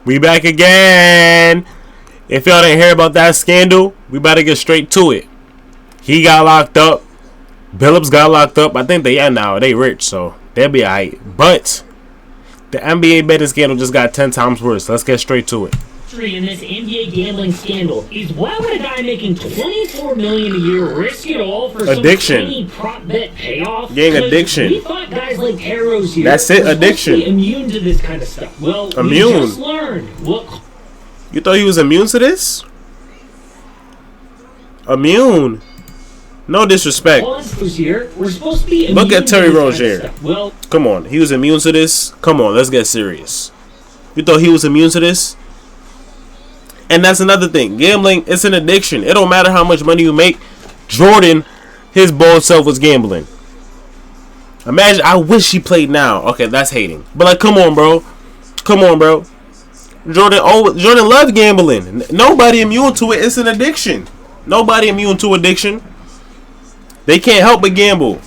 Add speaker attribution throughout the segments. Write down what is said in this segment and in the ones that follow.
Speaker 1: We back again. If y'all didn't hear about that scandal, we better get straight to it. He got locked up. Billups got locked up. I think they rich, so they'll be alright. But the NBA betting scandal just got 10 times worse. Let's get straight to it.
Speaker 2: In this NBA gambling scandal is why would a guy making $24 million a year risk it all for
Speaker 1: addiction.
Speaker 2: Some tiny prop bet payoff?
Speaker 1: Getting addiction.
Speaker 2: We thought guys like Harrow's here.
Speaker 1: That's it, addiction.
Speaker 2: Immune to this kind of stuff. Well,
Speaker 1: immune.
Speaker 2: We just learned.
Speaker 1: You thought he was immune to this? Immune. No disrespect.
Speaker 2: Here. We're supposed to be
Speaker 1: look at Terry Rozier.
Speaker 2: Kind of well,
Speaker 1: come on, he was immune to this. Come on, let's get serious. You thought he was immune to this? And that's another thing. Gambling, it's an addiction. It don't matter how much money you make. Jordan, his bold self was gambling. Imagine, I wish he played now. Okay, that's hating. But like, come on, bro. Come on, bro. Jordan loved gambling. Nobody immune to it. It's an addiction. Nobody immune to addiction. They can't help but gamble.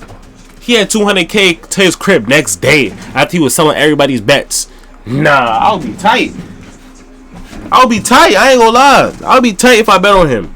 Speaker 1: He had $200K to his crib next day after he was selling everybody's bets. Nah, I'll be tight. I ain't gonna lie. I'll be tight if I bet on him.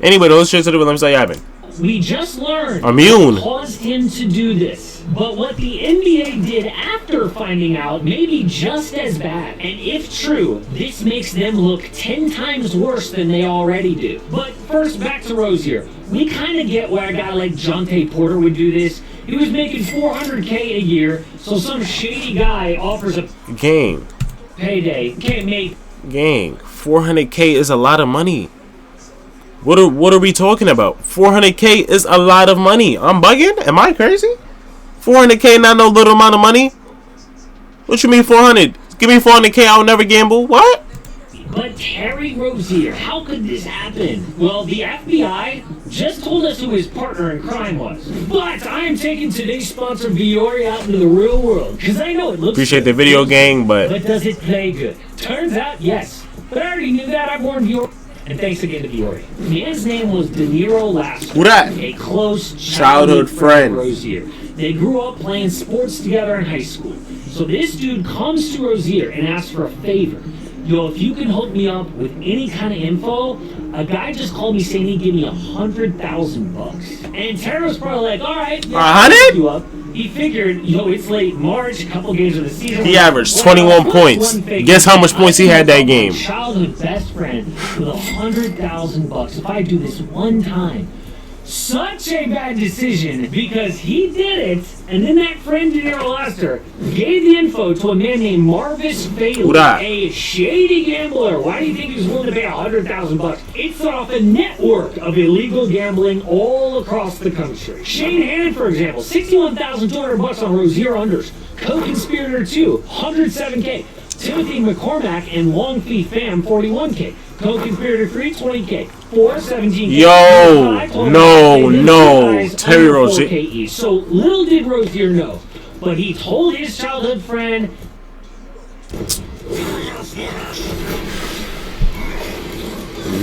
Speaker 1: Anyway, let's straight to the let me say happened.
Speaker 2: We just learned
Speaker 1: immune
Speaker 2: what caused him to do this. But what the NBA did after finding out may be just as bad. And if true, this makes them look 10 times worse than they already do. But first, back to Rozier. We kind of get why a guy like Jonte Porter would do this. He was making $400K a year, so some shady guy offers a
Speaker 1: gang
Speaker 2: payday. Can't make
Speaker 1: gang. $400K is a lot of money. What are we talking about? $400K is a lot of money. I'm bugging? Am I crazy? $400K not no little amount of money. What you mean 400? Give me $400K. I'll never gamble. What?
Speaker 2: But Terry Rozier, how could this happen? Well, the FBI just told us who his partner in crime was. But I am taking today's sponsor Viore out into the real world because I know it looks
Speaker 1: appreciate
Speaker 2: good.
Speaker 1: The video gang, but
Speaker 2: does it play good? Turns out, yes. But I already knew that. I've worn Viore. And thanks again to Viore. Man's name was De Niro Laster.
Speaker 1: Who that?
Speaker 2: A close childhood friend of Rozier. They grew up playing sports together in high school. So this dude comes to Rozier and asks for a favor. Yo, if you can hook me up with any kind of info, a guy just called me saying he'd give me $100,000. And Terry's probably like, all right,
Speaker 1: $100?
Speaker 2: He figured, it's late March, a couple games of the season.
Speaker 1: He averaged 21 points. Guess how much points he had that game?
Speaker 2: Childhood best friend with $100,000 if I do this one time. Such a bad decision because he did it, and then that friend De Niro Laster gave the info to a man named Marvis Bailey, a shady gambler. Why do you think he was willing to pay $100,000? It set off a network of illegal gambling all across the country. Shane Hannon, for example, $61,200 on Rozier unders. Co-conspirator 2, $107K. Timothy McCormack and Wong Fee Pham, $41K. Co-conspirator 3, $20K. 4, $17K.
Speaker 1: Yo, no. Terry Rozier.
Speaker 2: So little did Rozier know, but he told his childhood friend.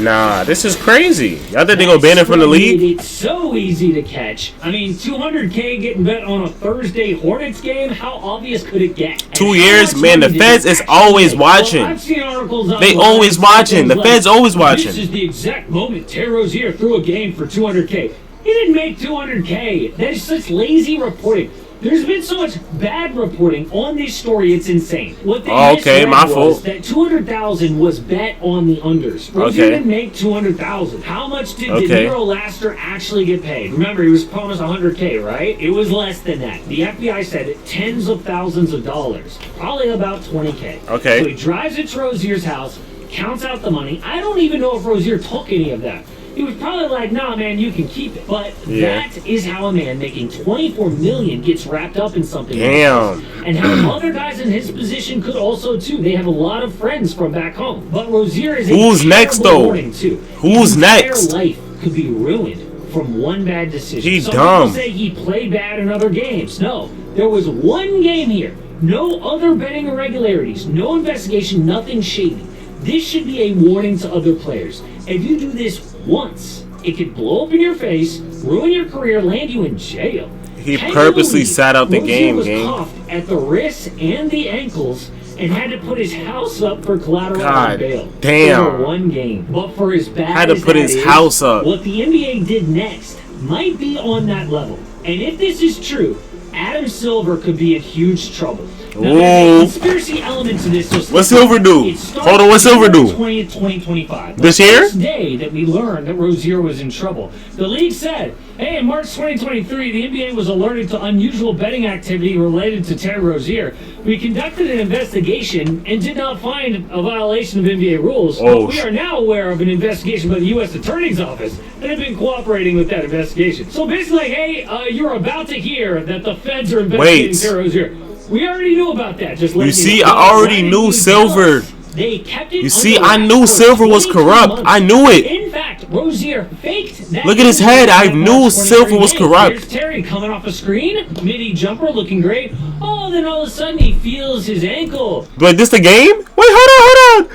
Speaker 1: Nah, this is crazy. Y'all think they gonna ban it from the league?
Speaker 2: It's so easy to catch. I mean, $200K getting bet on a Thursday Hornets game. How obvious could it get?
Speaker 1: 2 years, man. The feds is always watching.
Speaker 2: I've seen articles.
Speaker 1: They always watching. The feds always watching.
Speaker 2: This is the exact moment Terry Rozier threw a game for $200K. He didn't make $200K. That is such lazy reporting. There's been so much bad reporting on this story, it's insane. What they
Speaker 1: my fault.
Speaker 2: That $200,000 was bet on the unders. Rozier didn't make $200,000. How much did De Niro Laster actually get paid? Remember, he was promised $100K, right? It was less than that. The FBI said tens of thousands of dollars, probably about $20K.
Speaker 1: Okay.
Speaker 2: So he drives it to Rozier's house, counts out the money. I don't even know if Rozier took any of that. He was probably like, nah, man, you can keep it. But that is how a man making $24 million gets wrapped up in something.
Speaker 1: Damn.
Speaker 2: Like this. And how other guys in his position could also, too. They have a lot of friends from back home. But Rozier is
Speaker 1: Who's next, though?
Speaker 2: Warning, too.
Speaker 1: Who's next?
Speaker 2: His life could be ruined from one bad decision.
Speaker 1: He's
Speaker 2: Some
Speaker 1: dumb.
Speaker 2: people say he played bad in other games. No. There was one game here. No other betting irregularities. No investigation. Nothing shady. This should be a warning to other players. If you do this once, it could blow up in your face, ruin your career, land you in jail.
Speaker 1: He purposely sat out the game,
Speaker 2: was
Speaker 1: gang.
Speaker 2: cuffed at the wrists and the ankles and had to put his house up for collateral
Speaker 1: God
Speaker 2: bail.
Speaker 1: damn.
Speaker 2: For one game. But for his bad
Speaker 1: Had to
Speaker 2: as
Speaker 1: put
Speaker 2: that
Speaker 1: his
Speaker 2: is,
Speaker 1: house up.
Speaker 2: what the NBA did next might be on that level. And if this is true, Adam Silver could be in huge trouble. Now, there's a conspiracy element to this. So
Speaker 1: what Silver do? Hold on, what Silver do?
Speaker 2: 20th, 2025.
Speaker 1: This year?
Speaker 2: The first day that we learned that Rozier was in trouble, the league said, hey, in March 2023, the NBA was alerted to unusual betting activity related to Terry Rozier. We conducted an investigation and did not find a violation of NBA rules.
Speaker 1: Oh,
Speaker 2: we are now aware of an investigation by the U.S. Attorney's Office and have been cooperating with that investigation. So basically, like, hey, you're about to hear that the feds are investigating Terry Rozier. We already knew about that. Just
Speaker 1: you see, I already knew Silver.
Speaker 2: They kept it.
Speaker 1: You see, I knew Silver was corrupt. I knew it.
Speaker 2: In fact, Rozier faked that.
Speaker 1: Look at his head. I knew Silver was corrupt.
Speaker 2: Here's Terry coming off a screen, midi jumper, looking great. Oh, then all of a sudden he feels his ankle.
Speaker 1: Wait, this the game? Wait, hold on.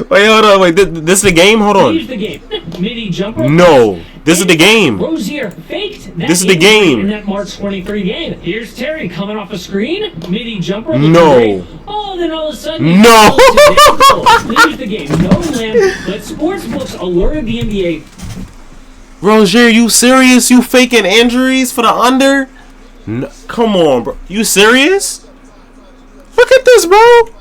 Speaker 1: Wait, hold on. Wait, this the game? Hold on.
Speaker 2: Here's the game. Midi jumper.
Speaker 1: No, this is the game.
Speaker 2: Rozier faked that.
Speaker 1: This is the game.
Speaker 2: In that March 23 game. Here's Terry coming off a screen, midi jumper.
Speaker 1: No.
Speaker 2: Great. Oh, then all of a sudden.
Speaker 1: No.
Speaker 2: Here's the game. No lamp, but sportsbooks alerted the NBA.
Speaker 1: Rozier, you serious? You faking injuries for the under? No, come on, bro. You serious? Look at this, bro.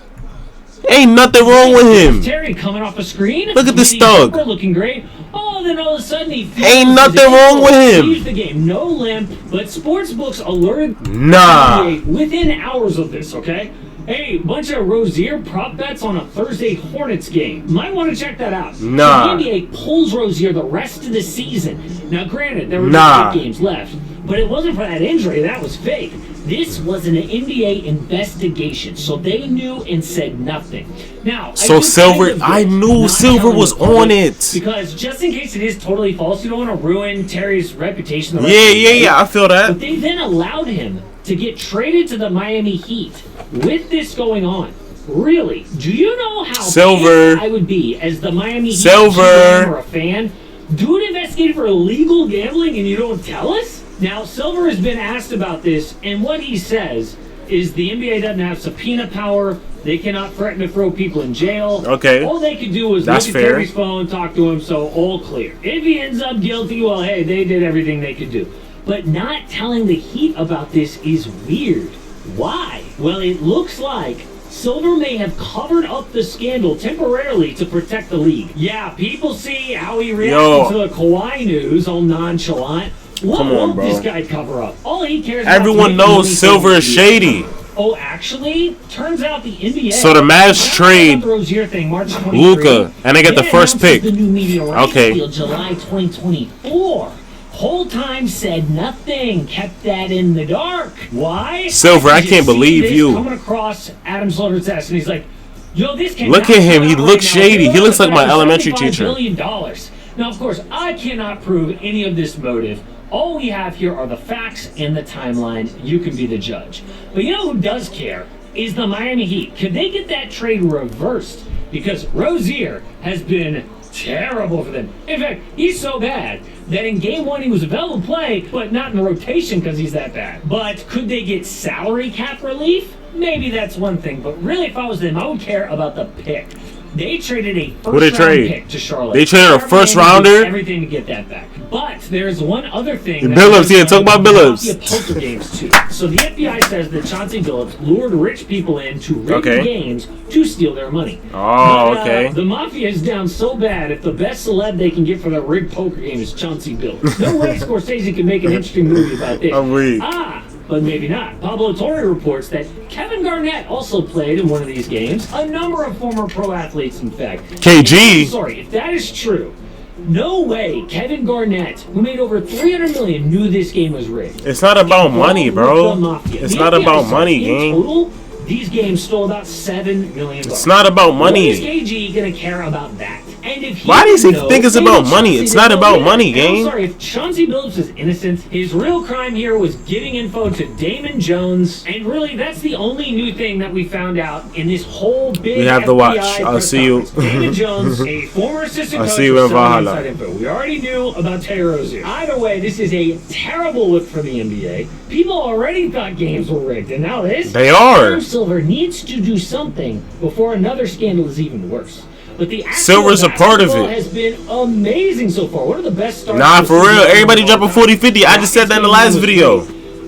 Speaker 1: Ain't nothing wrong with him.
Speaker 2: Terry coming off a screen.
Speaker 1: Look at this thug.
Speaker 2: Looking great. Oh, then all of a sudden he
Speaker 1: ain't nothing wrong with him.
Speaker 2: Here's the game. No lamp, but sportsbooks alerted
Speaker 1: nah
Speaker 2: within hours of this. Okay. Hey, bunch of Rozier prop bets on a Thursday Hornets game. Might want to check that out.
Speaker 1: Nah.
Speaker 2: So the NBA pulls Rozier the rest of the season. Now, granted, there were just 8 games left, but it wasn't for that injury. That was fake. This was an NBA investigation, so they knew and said nothing. Now,
Speaker 1: so Silver, I knew Silver was on it.
Speaker 2: Because just in case it is totally false, you don't want to ruin Terry's reputation.
Speaker 1: Yeah, I feel that.
Speaker 2: But they then allowed him to get traded to the Miami Heat with this going on. Really? Do you know how
Speaker 1: Silver
Speaker 2: I would be as the Miami Heat
Speaker 1: Silver
Speaker 2: or a fan? Dude investigated for illegal gambling and you don't tell us? Now, Silver has been asked about this, and what he says is the NBA doesn't have subpoena power. They cannot threaten to throw people in jail.
Speaker 1: Okay.
Speaker 2: All they could do was look at Terry's phone, talk to him, so all clear. If he ends up guilty, well, hey, they did everything they could do. But not telling the Heat about this is weird. Why? Well, it looks like Silver may have covered up the scandal temporarily to protect the league. Yeah, people see how he reacted to the Kawhi news, all nonchalant. What won't this guy cover up? All he cares about.
Speaker 1: Everyone knows Silver is shady.
Speaker 2: Oh, actually, turns out the NBA.
Speaker 1: So the Mavs trade Luka, and they get the first pick.
Speaker 2: The new media rights
Speaker 1: okay.
Speaker 2: deal, July 2024. Whole time said nothing, kept that in the dark. Why?
Speaker 1: Silver, I can't believe you.
Speaker 2: Coming across Adam Silver's desk, and he's like, "Yo, this came
Speaker 1: look at him. He looks shady. He looks like my elementary teacher."
Speaker 2: $75 million. Now, of course, I cannot prove any of this motive. All we have here are the facts and the timeline. You can be the judge. But you know who does care? Is the Miami Heat. Could they get that trade reversed? Because Rozier has been terrible for them. In fact, he's so bad that in game 1 he was available to play, but not in the rotation because he's that bad. But could they get salary cap relief? Maybe that's one thing. But really, if I was them, I would care about the pick. They traded a first-round pick to Charlotte.
Speaker 1: They traded a first-rounder?
Speaker 2: Everything to get that back. But there's one other thing.
Speaker 1: Billups, yeah, talk about Billups.
Speaker 2: Poker games too. So the FBI says that Chauncey Billups lured rich people in to rig games to steal their money.
Speaker 1: Oh, okay.
Speaker 2: The mafia is down so bad. If the best celeb they can get for their rigged poker game is Chauncey Billups, no way Scorsese can make an interesting movie about this. But maybe not. Pablo Torre reports that Kevin Garnett also played in one of these games. A number of former pro athletes, in fact.
Speaker 1: KG.
Speaker 2: Sorry, if that is true, no way Kevin Garnett, who made over $300 million, knew this game was rigged.
Speaker 1: It's not about money, bro. It's not about money, gang.
Speaker 2: Total, these games stole about $7 million.
Speaker 1: It's not about money.
Speaker 2: What is KG gonna care about that? And if
Speaker 1: Why do you
Speaker 2: didn't know,
Speaker 1: think it's
Speaker 2: maybe
Speaker 1: about money?
Speaker 2: Chauncey
Speaker 1: It's
Speaker 2: didn't
Speaker 1: not
Speaker 2: know
Speaker 1: about
Speaker 2: either.
Speaker 1: money,
Speaker 2: And
Speaker 1: gang.
Speaker 2: I'm sorry, if Chauncey Billups is innocent, his real crime here was giving info to Damon Jones, and really that's the only new thing that we found out in this whole big
Speaker 1: We have to
Speaker 2: FBI
Speaker 1: watch.
Speaker 2: press
Speaker 1: I'll see you.
Speaker 2: conference. Damon Jones, a former assistant
Speaker 1: I'll
Speaker 2: coach
Speaker 1: see you
Speaker 2: of
Speaker 1: in
Speaker 2: Sony
Speaker 1: Valhalla.
Speaker 2: Inside Info. We already knew about Terry Rozier. Either way, this is a terrible look for the NBA. People already thought games were rigged, and now this?
Speaker 1: They are.
Speaker 2: Adam Silver needs to do something before another scandal is even worse. But the actual
Speaker 1: Silver's a part of
Speaker 2: basketball
Speaker 1: it.
Speaker 2: has been amazing so far. One of the best starts.
Speaker 1: Nah,
Speaker 2: this
Speaker 1: for real.
Speaker 2: season
Speaker 1: Everybody
Speaker 2: of
Speaker 1: dropping
Speaker 2: all time.
Speaker 1: 40-50. I just said that in the last video.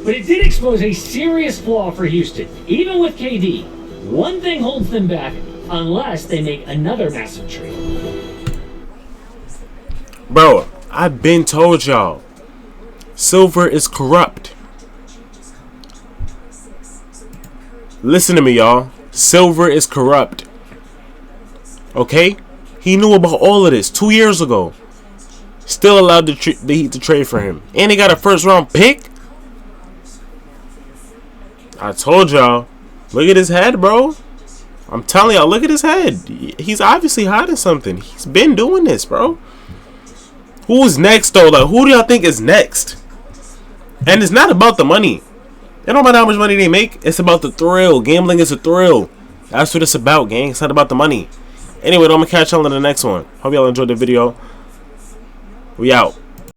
Speaker 2: But it did expose a serious flaw for Houston. Even with KD, one thing holds them back unless they make another massive trade.
Speaker 1: Bro, I've been told y'all. Silver is corrupt. Listen to me, y'all. Silver is corrupt. Okay? He knew about all of this 2 years ago. Still allowed the Heat to trade for him. And he got a first round pick? I told y'all. Look at his head, bro. I'm telling y'all, look at his head. He's obviously hiding something. He's been doing this, bro. Who's next, though? Like, who do y'all think is next? And it's not about the money. It don't matter how much money they make. It's about the thrill. Gambling is a thrill. That's what it's about, gang. It's not about the money. Anyway, I'm going to catch y'all in the next one. Hope y'all enjoyed the video. We out.